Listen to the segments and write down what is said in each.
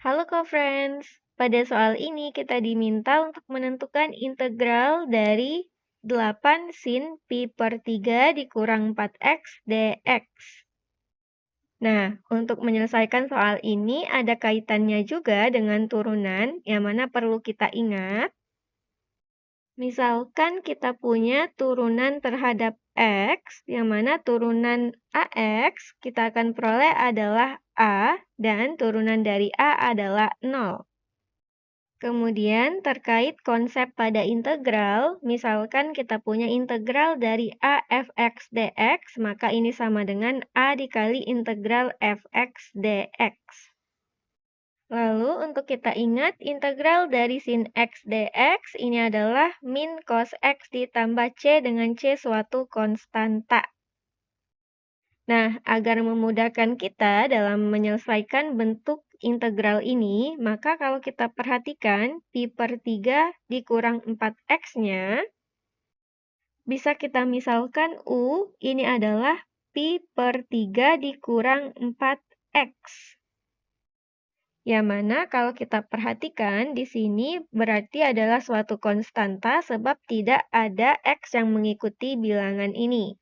Halo co-friends, pada soal ini kita diminta untuk menentukan integral dari 8 sin pi per 3 dikurang 4x dx. Nah, untuk menyelesaikan soal ini ada kaitannya juga dengan turunan yang mana perlu kita ingat. Misalkan kita punya turunan terhadap x, yang mana turunan ax kita akan peroleh adalah a, dan turunan dari a adalah 0. Kemudian terkait konsep pada integral, misalkan kita punya integral dari a fx dx, maka ini sama dengan a dikali integral fx dx. Lalu untuk kita ingat, integral dari sin x dx ini adalah min cos x ditambah c dengan c suatu konstanta. Nah, agar memudahkan kita dalam menyelesaikan bentuk integral ini, maka kalau kita perhatikan pi per 3 dikurang 4x-nya, bisa kita misalkan U ini adalah pi per 3 dikurang 4x. Yang mana kalau kita perhatikan di sini berarti adalah suatu konstanta sebab tidak ada x yang mengikuti bilangan ini.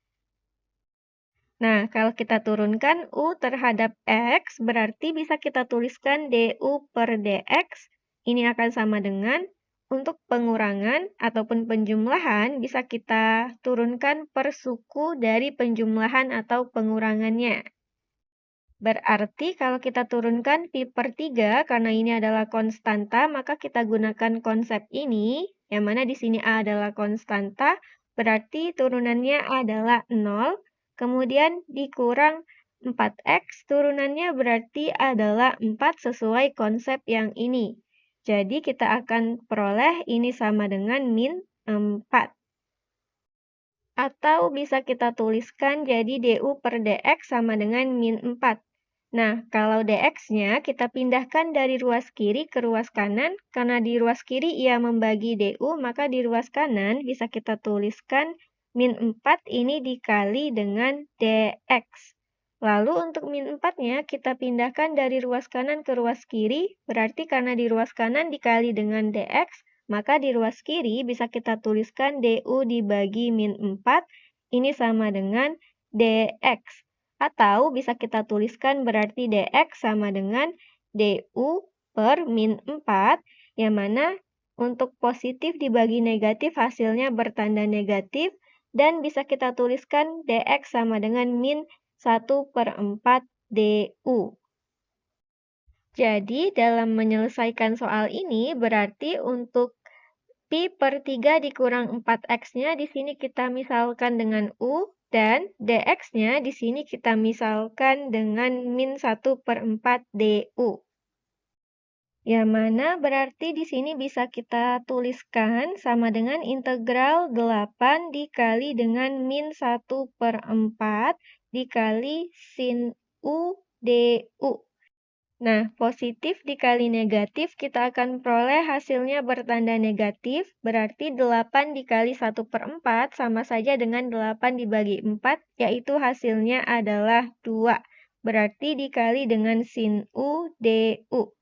Nah, kalau kita turunkan U terhadap X, berarti bisa kita tuliskan DU per DX. Ini akan sama dengan, untuk pengurangan ataupun penjumlahan, bisa kita turunkan per suku dari penjumlahan atau pengurangannya. Berarti kalau kita turunkan pi per 3, karena ini adalah konstanta, maka kita gunakan konsep ini, yang mana di sini A adalah konstanta, berarti turunannya adalah 0, kemudian dikurang 4x, turunannya berarti adalah 4 sesuai konsep yang ini. Jadi kita akan peroleh ini sama dengan min 4. Atau bisa kita tuliskan jadi du per dx sama dengan min 4. Nah, kalau dx-nya kita pindahkan dari ruas kiri ke ruas kanan, karena di ruas kiri ia membagi du, maka di ruas kanan bisa kita tuliskan min 4 ini dikali dengan dx. Lalu untuk min 4-nya kita pindahkan dari ruas kanan ke ruas kiri, berarti karena di ruas kanan dikali dengan dx, maka di ruas kiri bisa kita tuliskan du dibagi min 4, ini sama dengan dx. Atau bisa kita tuliskan berarti dx sama dengan du per min 4, yang mana untuk positif dibagi negatif hasilnya bertanda negatif, dan bisa kita tuliskan dx sama dengan min 1/4 du. Jadi, dalam menyelesaikan soal ini, berarti untuk pi per 3 dikurang 4x-nya di sini kita misalkan dengan U, dan dx-nya di sini kita misalkan dengan min 1/4 du. Yang mana berarti di sini bisa kita tuliskan sama dengan integral 8 dikali dengan min 1/4 dikali sin U du. Nah, positif dikali negatif, kita akan peroleh hasilnya bertanda negatif, berarti 8 dikali 1/4 sama saja dengan 8 dibagi 4, yaitu hasilnya adalah 2. Berarti dikali dengan sin U du.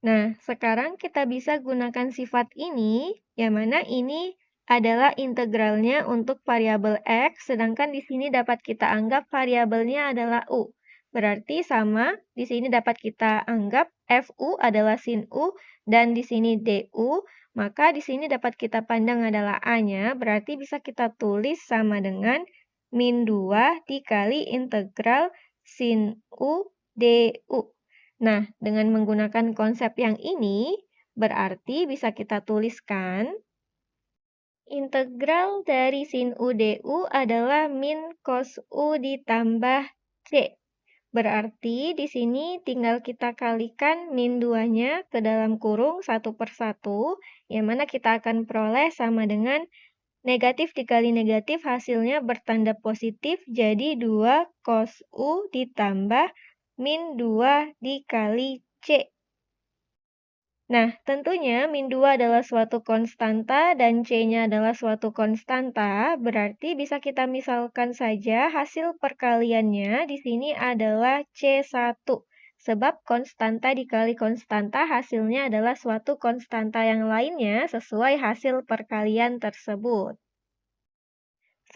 Nah, sekarang kita bisa gunakan sifat ini, yang mana ini adalah integralnya untuk variabel x, sedangkan di sini dapat kita anggap variabelnya adalah u. Berarti sama, di sini dapat kita anggap fu adalah sin u, dan di sini du, maka di sini dapat kita pandang adalah a-nya, berarti bisa kita tulis sama dengan min 2 dikali integral sin u du. Nah, dengan menggunakan konsep yang ini, berarti bisa kita tuliskan integral dari sin u du adalah min cos u ditambah c. Berarti di sini tinggal kita kalikan min 2-nya ke dalam kurung 1/1, yang mana kita akan peroleh sama dengan negatif dikali negatif hasilnya bertanda positif, jadi 2 cos u ditambah min 2 dikali C. Nah, tentunya min 2 adalah suatu konstanta dan C-nya adalah suatu konstanta, berarti bisa kita misalkan saja hasil perkaliannya di sini adalah C1. sebab konstanta dikali konstanta hasilnya adalah suatu konstanta yang lainnya sesuai hasil perkalian tersebut.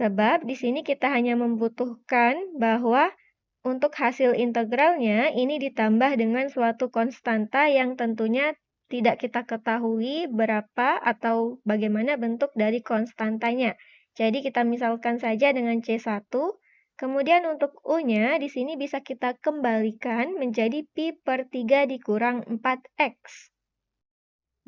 Sebab di sini kita hanya membutuhkan bahwa untuk hasil integralnya ini ditambah dengan suatu konstanta yang tentunya tidak kita ketahui berapa atau bagaimana bentuk dari konstantanya. Jadi kita misalkan saja dengan C1, kemudian untuk U-nya di sini bisa kita kembalikan menjadi pi per 3 dikurang 4x.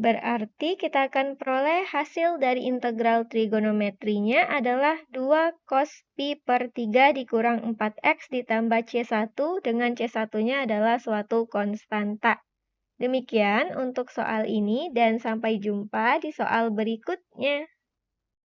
Berarti kita akan peroleh hasil dari integral trigonometrinya adalah 2 cos pi per 3 dikurang 4x ditambah C1 dengan C1-nya adalah suatu konstanta. Demikian untuk soal ini dan sampai jumpa di soal berikutnya.